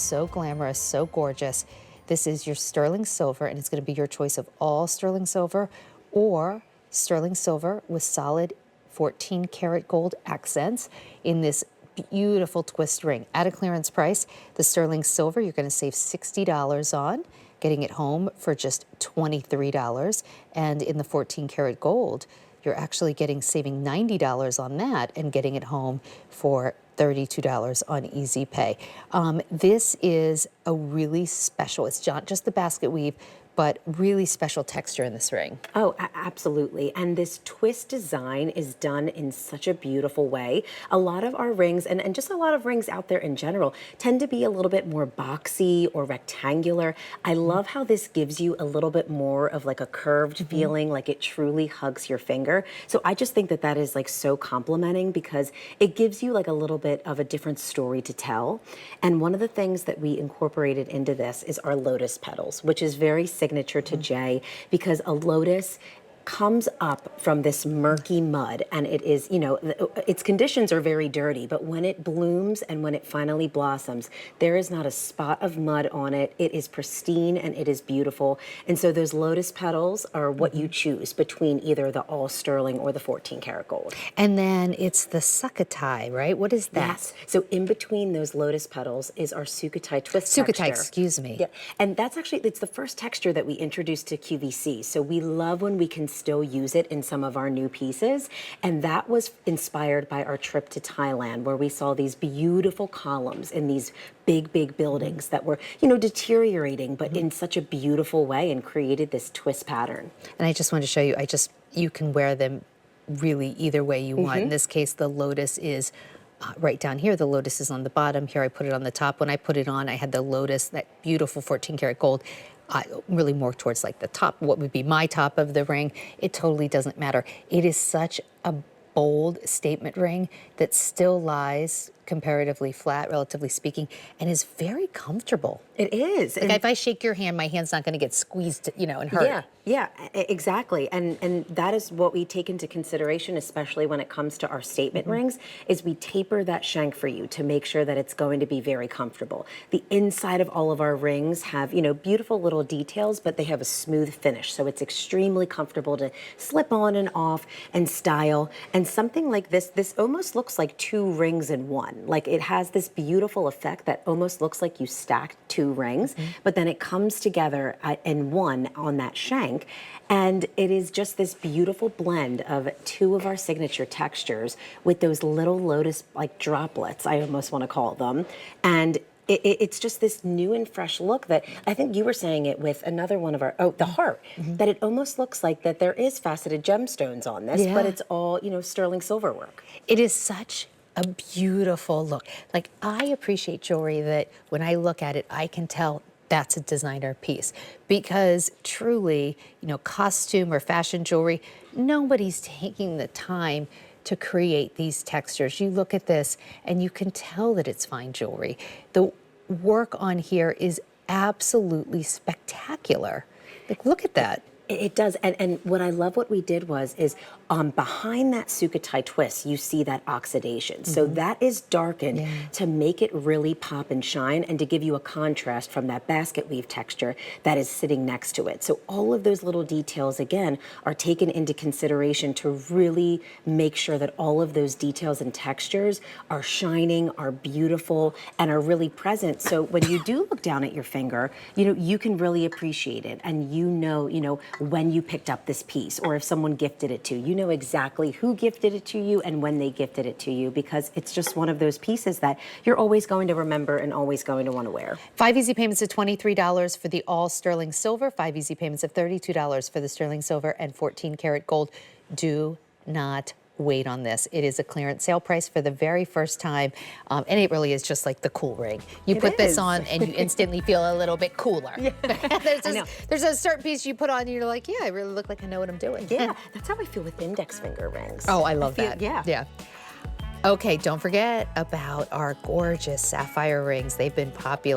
so glamorous, so gorgeous. This is your sterling silver, and it's going to be your choice of all sterling silver or sterling silver with solid 14 karat gold accents in this beautiful twist ring. At a clearance price, the sterling silver you're going to save $60 on, getting it home for just $23. And in the 14 karat gold, you're actually saving $90 on that and getting it home for $32 on Easy Pay. This is a really special, it's not just the basket weave, but really special texture in this ring. Oh, absolutely. And this twist design is done in such a beautiful way. A lot of our rings, and just a lot of rings out there in general, tend to be a little bit more boxy or rectangular. I love how this gives you a little bit more of like a curved feeling, like it truly hugs your finger. So I just think that that is like so complimenting because it gives you like a little bit of a different story to tell. And one of the things that we incorporated into this is our lotus petals, which is very signature to Jay, because a lotus comes up from this murky mud, and it is, you know, its conditions are very dirty, but when it blooms and when it finally blossoms, there is not a spot of mud on it. It is pristine and it is beautiful. And so those lotus petals are what you choose between either the all sterling or the 14 karat gold. And then it's the succotai, right? What is that? Yes. So in between those lotus petals is our succotai twist Succotai, texture. excuse me. Yeah. And that's actually, it's the first texture that we introduced to QVC. So we love when we can still use it in some of our new pieces. And that was inspired by our trip to Thailand, where we saw these beautiful columns in these big, big buildings that were, you know, deteriorating, but in such a beautiful way, and created this twist pattern. And I just wanted to show you, you can wear them really either way you want. In this case, the lotus is right down here. The lotus is on the bottom. Here I put it on the top. When I put it on, I had the lotus, that beautiful 14 karat gold, really more towards like the top, what would be my top of the ring. It totally doesn't matter. It is such a bold statement ring that still lies comparatively flat, relatively speaking, and is very comfortable. It is. Like if I shake your hand, my hand's not going to get squeezed, you know, and hurt. Yeah, exactly. And that is what we take into consideration, especially when it comes to our statement rings, is we taper that shank for you to make sure that it's going to be very comfortable. The inside of all of our rings have, you know, beautiful little details, but they have a smooth finish. So it's extremely comfortable to slip on and off and style. And something like this almost looks like two rings in one. Like it has this beautiful effect that almost looks like you stacked two rings, but then it comes together in one on that shank. And it is just this beautiful blend of two of our signature textures with those little lotus like droplets, I almost want to call them. And it's just this new and fresh look that I think you were saying it with another one of our, the heart, that it almost looks like that there is faceted gemstones on this, but it's all, you know, sterling silver work. It is such a beautiful look. Like, I appreciate jewelry that when I look at it, I can tell that's a designer piece, because truly, you know, costume or fashion jewelry, nobody's taking the time to create these textures. You look at this and you can tell that it's fine jewelry. The work on here is absolutely spectacular. Like, look at that. It does, and what I love what we did is behind that succotai twist, you see that oxidation. So that is darkened to make it really pop and shine, and to give you a contrast from that basket weave texture that is sitting next to it. So all of those little details, again, are taken into consideration to really make sure that all of those details and textures are shining, are beautiful, and are really present. So when you do look down at your finger, you know, you can really appreciate it, and you know, when you picked up this piece, or if someone gifted it to you, you know exactly who gifted it to you and when they gifted it to you, because it's just one of those pieces that you're always going to remember and always going to want to wear. 5 easy payments of $23 for the all sterling silver, 5 easy payments of $32 for the sterling silver and 14 karat gold. Do not wait on this. It is a clearance sale price for the very first time, and it really is just like the cool ring. You put this on and you instantly feel a little bit cooler. There's a certain piece you put on and you're like, yeah, I really look like I know what I'm doing. Yeah, that's how I feel with index finger rings. Oh, I love that. Yeah. Okay, don't forget about our gorgeous sapphire rings. They've been popular.